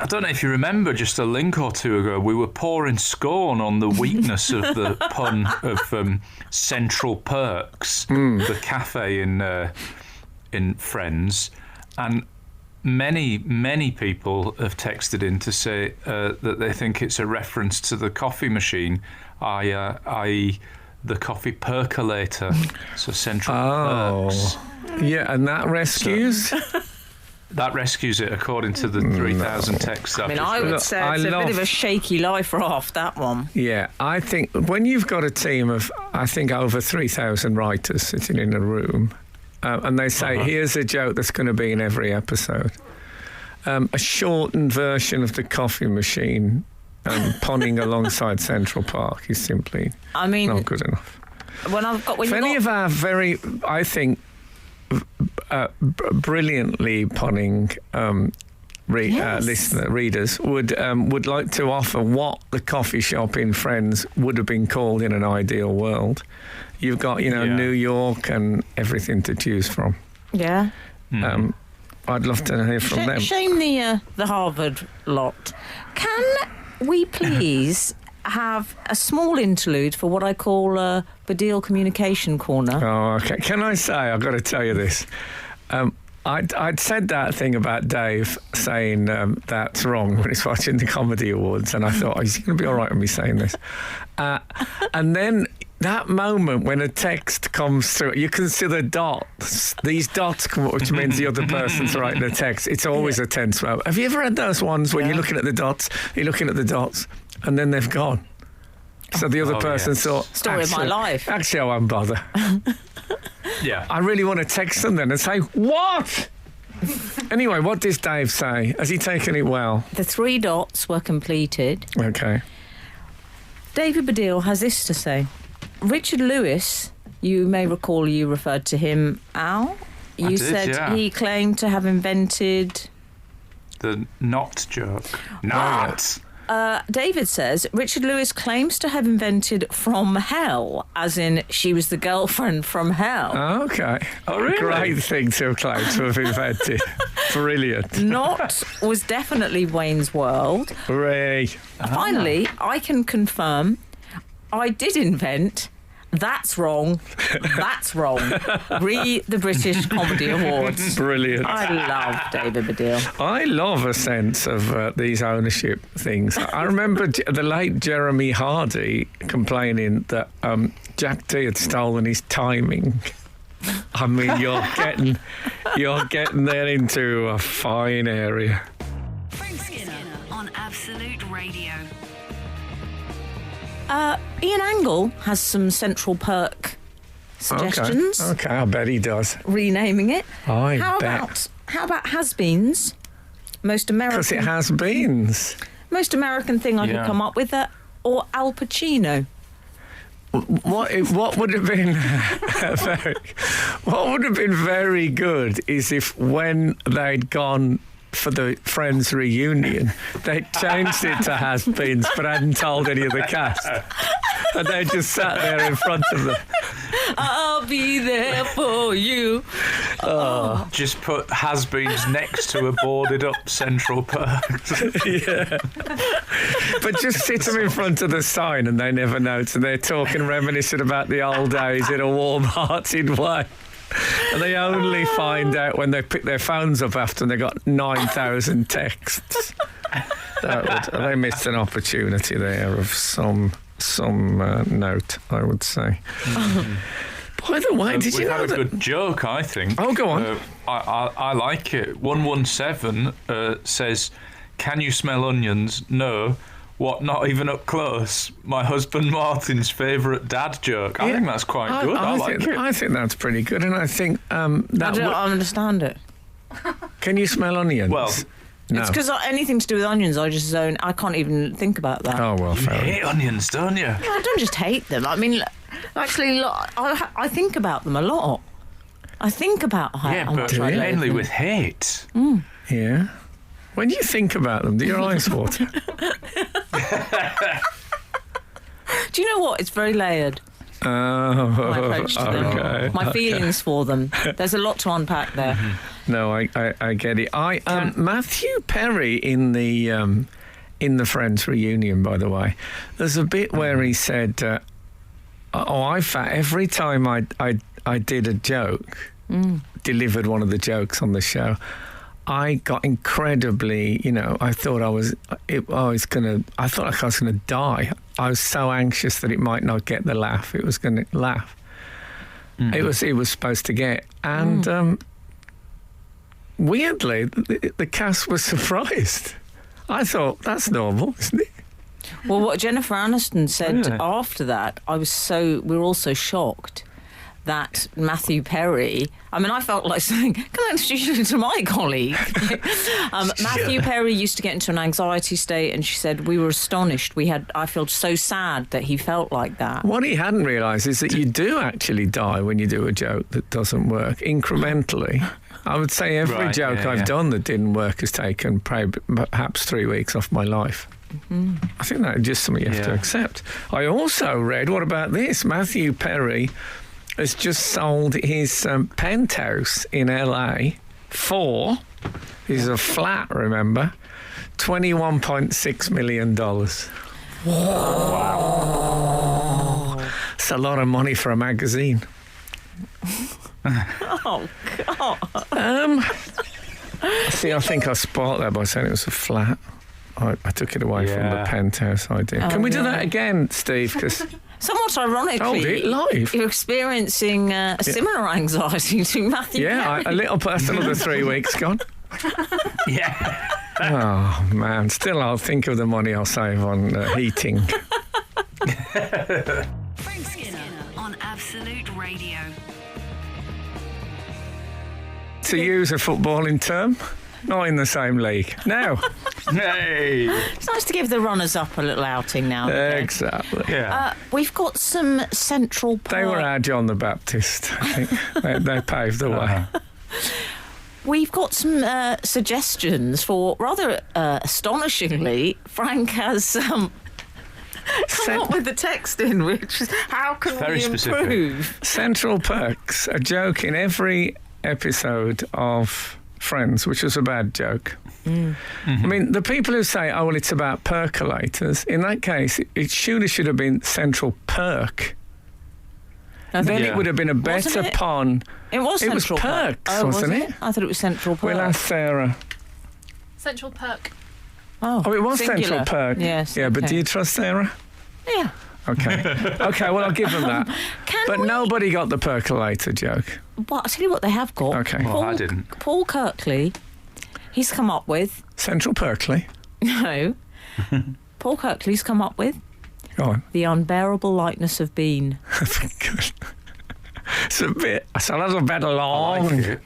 I don't know if you remember, just a link or two ago, we were pouring scorn on the weakness of the pun of Central Perks, the cafe in Friends, and many people have texted in to say that they think it's a reference to the coffee machine, i.e. the coffee percolator, so Central Perks. Yeah, and that rescues? That rescues it, according to the 3,000 texts I've just I read. would say it's a bit of a shaky life off, that one. Yeah, I think when you've got a team of, I think, over 3,000 writers sitting in a room, and they say, here's a joke that's going to be in every episode, a shortened version of the coffee machine punning alongside Central Park is simply not good enough. when Any of our very, I think, brilliantly punning readers would like to offer what the coffee shop in Friends would have been called in an ideal world. You've got, New York and everything to choose from. Yeah. I'd love to hear from them. Shame the Harvard lot. Can we please have a small interlude for what I call Badil Communication Corner? Oh, okay. Can I say, I've got to tell you this. I'd said that thing about Dave saying that's wrong when he's watching the Comedy Awards, and I thought, is he going to be all right with me saying this? And then that moment when a text comes through, you can see the dots. These dots come up, which means the other person's writing the text. It's always a tense moment. Have you ever had those ones when you're looking at the dots, and then they've gone? So the other person thought... Story of my life. Actually, I won't bother. Yeah. I really want to text them then and say, what? Anyway, what does Dave say? Has he taken it well? The 3 dots were completed. Okay. David Baddiel has this to say. Richard Lewis, you may recall you referred to him, Al. You said he claimed to have invented... The not joke. Not! David says, Richard Lewis claims to have invented From Hell, as in she was the girlfriend from hell. Oh, okay. Oh, really? Great thing to claim to have invented. Brilliant. Not was definitely Wayne's World. Hooray. Finally, I can confirm I did invent That's Wrong, That's Wrong. The British Comedy Awards. Brilliant. I love David Baddiel. I love a sense of these ownership things. I remember the late Jeremy Hardy complaining that Jack D had stolen his timing. I mean, you're getting there into a fine area. Frank Skinner on Absolute Radio. Ian Angle has some Central Perk suggestions. Okay, I bet he does. Renaming it. How about Has-Beens? Most American. Because it has beans. Most American thing I could come up with, or Al Pacino. What would have been very good is if when they'd gone for the Friends reunion, they changed it to Has-Beens but hadn't told any of the cast. And they just sat there in front of them. I'll be there for you. Just put Has-Beens next to a boarded up Central Perk. Yeah. But just sit them in front of the sign and they never notice, and they're talking reminiscent about the old days in a warm-hearted way. And they only find out when they pick their phones up after they got 9,000 texts. They missed an opportunity there of some note, I would say. By the way, did you know that? We've had a good joke, I think. Oh, go on. I like it. 117 says, "Can you smell onions?" No. What, not even up close? My husband Martin's favourite dad joke. I think that's quite good. I like it. I think that's pretty good, and I think I don't understand it. Can you smell onions? Well, no. It's because anything to do with onions, I can't even think about that. Oh, well, fair. You hate onions, don't you? I don't just hate them. I mean, actually, I think about them a lot. I think about how much I love mainly them. with hate. Yeah. When you think about them, do your eyes water? Do you know what? It's very layered. My approach to them. My feelings for them. There's a lot to unpack there. No, I get it. Matthew Perry in the Friends reunion, by the way, there's a bit where he said, I found every time I did a joke, delivered one of the jokes on the show, I got incredibly, I thought I was going to die. I was so anxious that it might not get the laugh it was going to laugh. It was supposed to get. And weirdly, the cast was surprised. I thought, that's normal, isn't it? Well, what Jennifer Aniston said after that, we were all so shocked that Matthew Perry, I mean, I felt like saying, can I introduce you to my colleague? Matthew Perry used to get into an anxiety state, and she said, we were astonished. I felt so sad that he felt like that. What he hadn't realised is that you do actually die when you do a joke that doesn't work, incrementally. I would say every joke I've done that didn't work has taken perhaps 3 weeks off my life. Mm-hmm. I think that's just something you have to accept. I also read, what about this? Matthew Perry has just sold his penthouse in LA for, he's a flat, remember, $21.6 million. Wow. It's a lot of money for a magazine. Oh, God. See, I think I spoiled that by saying it was a flat. I took it away from the penthouse idea. Can we do that again, Steve? Because somewhat ironically, live. You're experiencing a similar anxiety to Matthew Perry. A little personal the 3 weeks gone. Yeah. Oh, man. Still, I'll think of the money I'll save on heating. Frank Skinner on Absolute Radio. To use a footballing term, not in the same league. Now. Hey. It's nice to give the runners-up a little outing now. Exactly. Yeah. We've got some Central Park. They were our John the Baptist, I think. they paved the way. We've got some suggestions for, rather astonishingly, Frank has come up with the text in, which is, how can we improve? Central Perks, a joke in every episode of Friends, which was a bad joke. Mm-hmm. I mean, the people who say, oh, well, it's about percolators, in that case, it should have been Central Perk. Then it would have been a better pun. It was Central Perks, Perk. wasn't it? I thought it was Central Perk. We'll ask Sarah. Central Perk. Oh, it was singular. Central Perk. Yes. Yeah, but do you trust Sarah? Yeah. Okay. Okay, well, I'll give them that. Nobody got the percolator joke. Well, I'll tell you what they have got. Okay. Well, I didn't. Paul Kirkley, he's come up with... Central Perkley? No. Paul Kirkley's come up with... Go on. The unbearable likeness of Bean. It's a little bit long. I like it.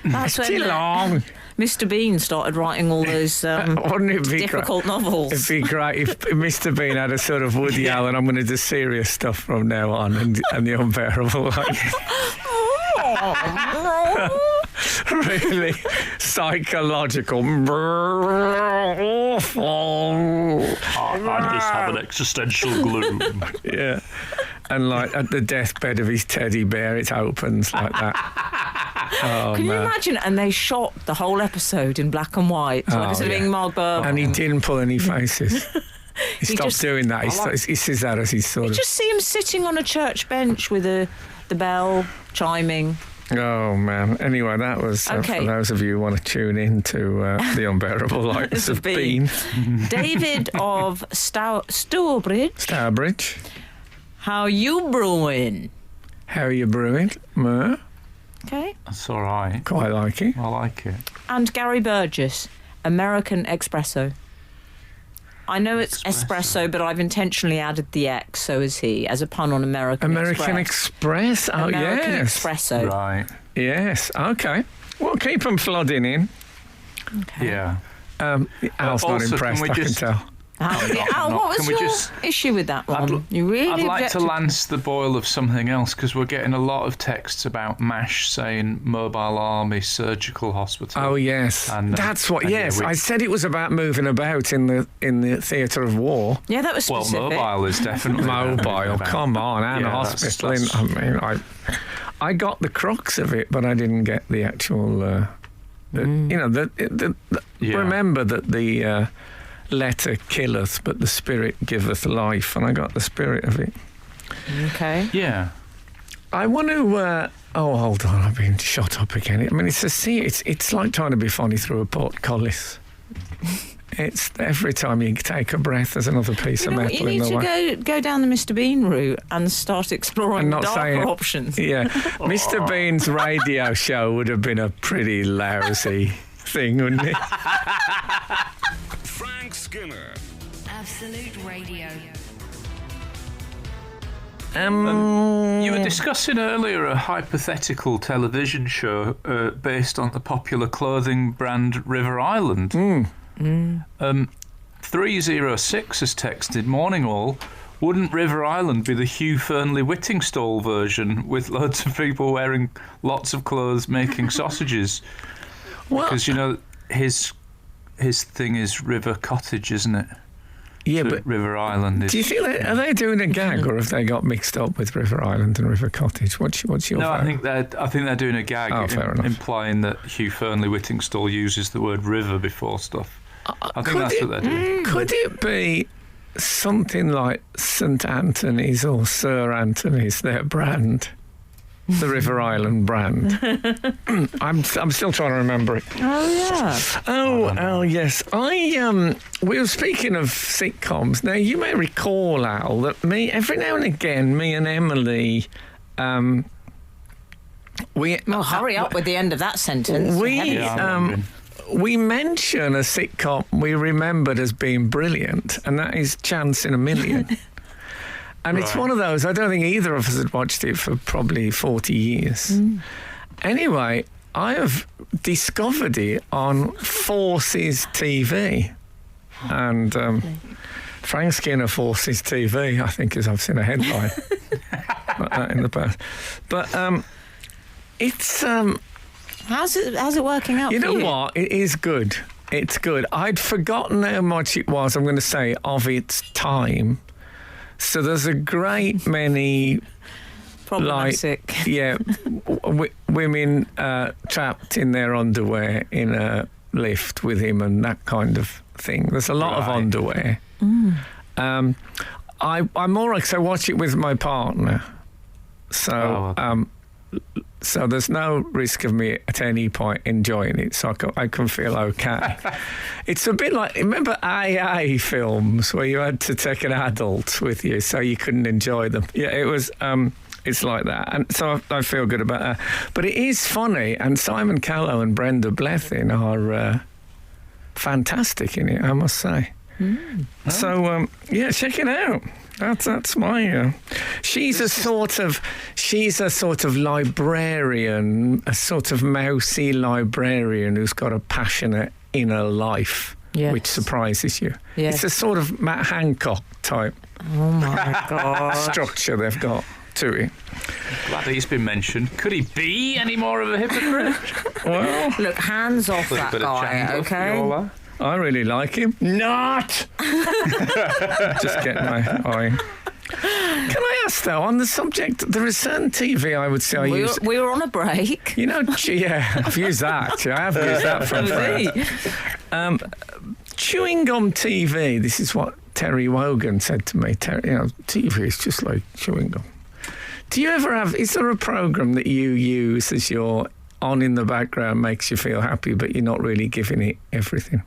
That's when too long. Mr. Bean started writing all those Wouldn't it be difficult novels. It'd be great if Mr. Bean had a sort of Woody Allen, I'm going to do serious stuff from now on, and the unbearable likeness. Really psychological. Awful. I just have an existential gloom. Yeah. And like at the deathbed of his teddy bear, it opens like that. Oh, Can you imagine? And they shot the whole episode in black and white. So like a sort of Ingmar Bergman. And he didn't pull any faces. He stopped doing that. He says that as he's sort of... just see him sitting on a church bench with the bell chiming. Oh, man. Anyway, that was for those of you who want to tune in to The Unbearable Likeness of Bean. David of Stourbridge. Stourbridge. How you brewing? How are you brewing? Mer? Okay. That's all right. Quite like it. I like it. And Gary Burgess, American Espresso. I know it's espresso, but I've intentionally added the X, so is he, as a pun on American Express? Oh, American yes. Espresso. Right. Yes, okay. Well, keep them flooding in. Okay. Yeah. Al's not impressed, I can tell. Al, what was your issue with that one? I'd like to lance the boil of something else, because we're getting a lot of texts about MASH saying Mobile Army Surgical Hospital. Oh yes, and, that's what. Yes, I said it was about moving about in the theatre of war. Yeah, that was specific. Well, mobile is definitely mobile. Come on, and hospital. I got the crux of it, but I didn't get the actual. Remember that the. Letter killeth, but the spirit giveth life, and I got the spirit of it. Okay. Yeah. I want to. Hold on, I've been shot up again. I mean, it's like trying to be funny through a portcullis. It's every time you take a breath, there's another piece of metal in the way. You need to go down the Mr. Bean route and start exploring darker options. Yeah, Mr. Bean's radio show would have been a pretty lousy thing, wouldn't it? Frank Skinner. Absolute Radio. You were discussing earlier a hypothetical television show based on the popular clothing brand River Island. 306 has texted, "Morning all. Wouldn't River Island be the Hugh Fearnley-Whittingstall version with loads of people wearing lots of clothes making sausages?" Well, Because, you know, his thing is River Cottage, isn't it? yeah, So but River Island is... do you think are they doing a gag, or have they got mixed up with River Island and River Cottage? What's your No, vote? I think they're doing a gag, Oh, fair enough. implying that Hugh Fearnley-Whittingstall uses the word river before stuff. I think that's what they're doing. Could it be something like St Anthony's or Sir Anthony's, their brand? The River Island brand. I'm still trying to remember it. Oh, yeah. Oh, yes. We were speaking of sitcoms. Now, you may recall, Al, that every now and again, me and Emily, Well, hurry up with the end of that sentence. we mention a sitcom we remembered as being brilliant, and that is Chance in a Million. And it's one of those, I don't think either of us had watched it for probably 40 years. Anyway, I have discovered it on Forces TV. And Frank Skinner Forces TV, I think, as I've seen a headline like that in the past. But it's... How's it working out You for know you? what? It is good. It's good. I'd forgotten how much it was, I'm going to say, of its time. So there's a great many... Problematic. Women trapped in their underwear in a lift with him and that kind of thing. There's a lot of underwear. I'm more like, so I watch it with my partner. So... So there's no risk of me at any point enjoying it, so I can feel okay. It's a bit like, remember AA films where you had to take an adult with you so you couldn't enjoy them? Yeah, it was, it's like that. And so I feel good about that. But it is funny, and Simon Callow and Brenda Blethyn are fantastic in it, I must say. So, check it out. That's my. She's a sort of librarian, a sort of mousy librarian who's got a passionate inner life, which surprises you. Yes. It's a sort of Matt Hancock type. Oh my God. Structure they've got to it. Glad he's been mentioned. Could he be any more of a hypocrite? Well, Look, hands off that guy, okay? I really like him. Not. Just get my eye. Can I ask though, on the subject, there is certain TV I would say I use. We were on a break. You know, I've used that. I have used that from friends. Chewing gum TV. This is what Terry Wogan said to me. TV is just like chewing gum. Do you ever have? Is there a program that you use as your on in the background, makes you feel happy, but you're not really giving it everything?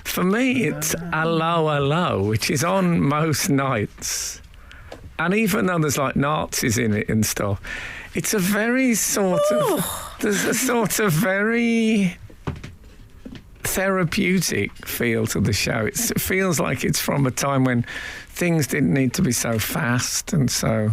For me, it's Allo Allo, which is on most nights. And even though there's like Nazis in it and stuff, it's a very there's a sort of very therapeutic feel to the show. It feels like it's from a time when things didn't need to be so fast and so...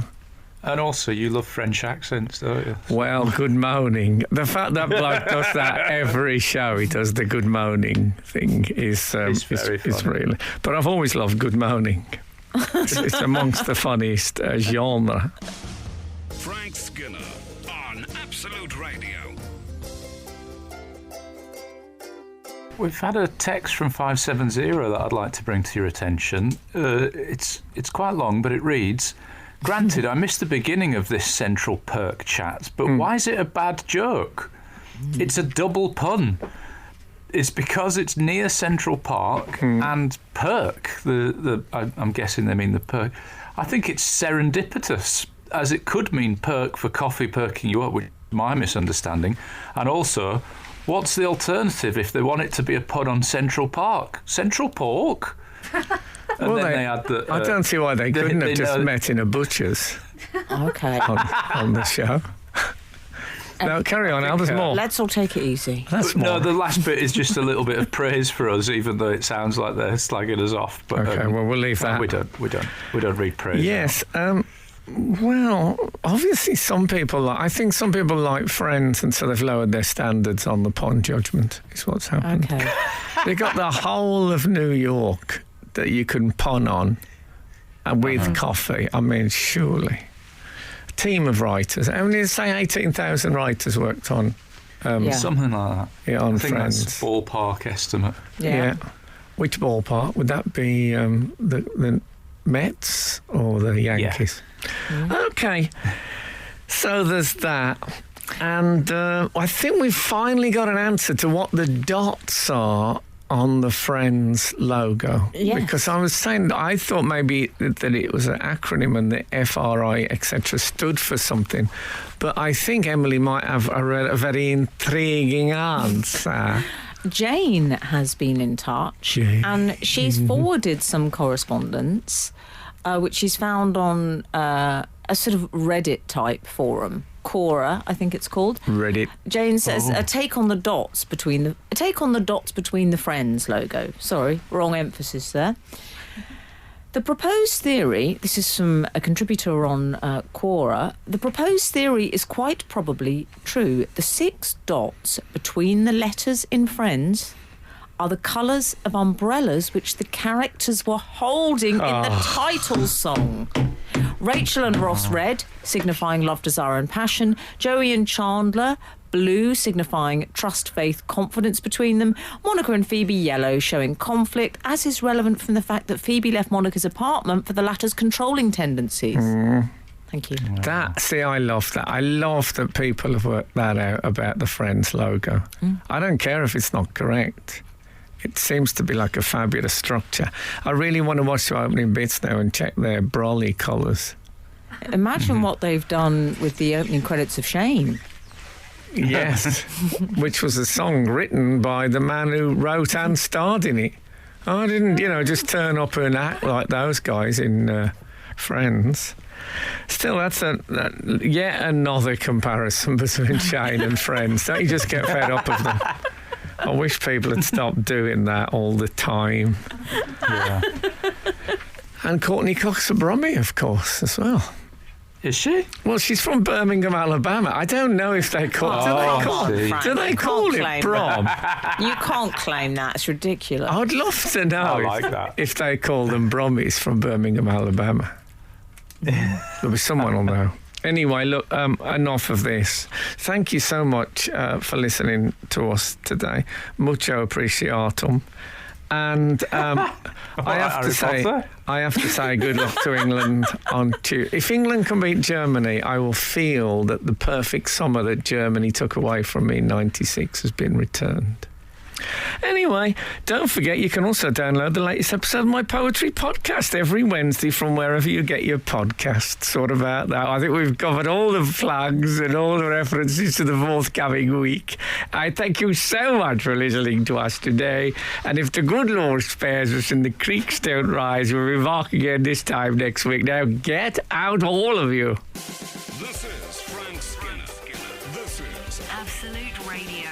And also, you love French accents, don't you? Well, good moaning. The fact that bloke does that every show, he does the good moaning thing, is really... But I've always loved good moaning. It's amongst the funniest genre. Frank Skinner on Absolute Radio. We've had a text from 570 that I'd like to bring to your attention. It's quite long, but it reads... Granted, I missed the beginning of this Central Perk chat, but why is it a bad joke? It's a double pun. It's because it's near Central Park and Perk. I'm guessing they mean the Perk. I think it's serendipitous, as it could mean perk for coffee perking you up, which is my misunderstanding. And also, what's the alternative if they want it to be a pun on Central Park? Central Pork? And then they had the... I don't see why they couldn't have just met in a butcher's. Okay. on the show. No, carry on, Al, there's more. Let's all take it easy. No, the last bit is just a little bit of praise for us, even though it sounds like they're slagging us off. But, okay, well, we'll leave that. We don't read praise. Yes, Well, obviously I think some people like Friends, and so they've lowered their standards on the Pond Judgment, is what's happened. Okay. They got the whole of New York that you can pun on, and with coffee. I mean, surely. A team of writers. How many, say 18,000 writers worked on Something like that. Yeah, on I think Friends. that's ballpark estimate. Yeah. Which ballpark? Would that be the Mets or the Yankees? Okay. So there's that. And I think we've finally got an answer to what the dots are on the Friends logo. Yes. Because I was saying, I thought maybe that it was an acronym and the FRI, etc., stood for something. But I think Emily might have a very intriguing answer. Jane has been in touch, and she's forwarded some correspondence, which she's found on a sort of Reddit type forum, Quora, I think it's called. Reddit. Jane says a take on the dots between the Friends logo. Sorry, wrong emphasis there. The proposed theory, this is from a contributor on Quora, the proposed theory is quite probably true. The 6 dots between the letters in Friends are the colours of umbrellas which the characters were holding in the title song. Rachel and Ross red, signifying love, desire and passion. Joey and Chandler blue, signifying trust, faith, confidence between them. Monica and Phoebe yellow, showing conflict, as is relevant from the fact that Phoebe left Monica's apartment for the latter's controlling tendencies. Thank you. I love that. I love that people have worked that out about the Friends logo. I don't care if it's not correct. It seems to be like a fabulous structure. I really want to watch the opening bits now and check their brolly colours. Imagine what they've done with the opening credits of Shane. Yes, which was a song written by the man who wrote and starred in it. I didn't, just turn up and act like those guys in Friends. Still, that's yet another comparison between Shane and Friends. Don't you just get fed up of them? I wish people had stopped doing that all the time. Yeah. And Courtney Cox Bromley, of course, as well. Is she? Well, she's from Birmingham, Alabama. I don't know if they call do they call it Brom? You can't claim that. It's ridiculous. I'd love to know if they call them Brommies from Birmingham, Alabama. There'll be someone will know. Anyway, look, enough of this. Thank you so much for listening to us today. Mucho appreciatum. And I have to say good luck to England on Tuesday. If England can beat Germany, I will feel that the perfect summer that Germany took away from me in '96 has been returned. Anyway, don't forget you can also download the latest episode of my poetry podcast every Wednesday from wherever you get your podcasts. Sort of out that. I think we've covered all the flags and all the references to the forthcoming week. I thank you so much for listening to us today. And if the good Lord spares us and the creeks don't rise, we'll be back again this time next week. Now get out, all of you. This is Frank Skinner. This is Absolute Radio.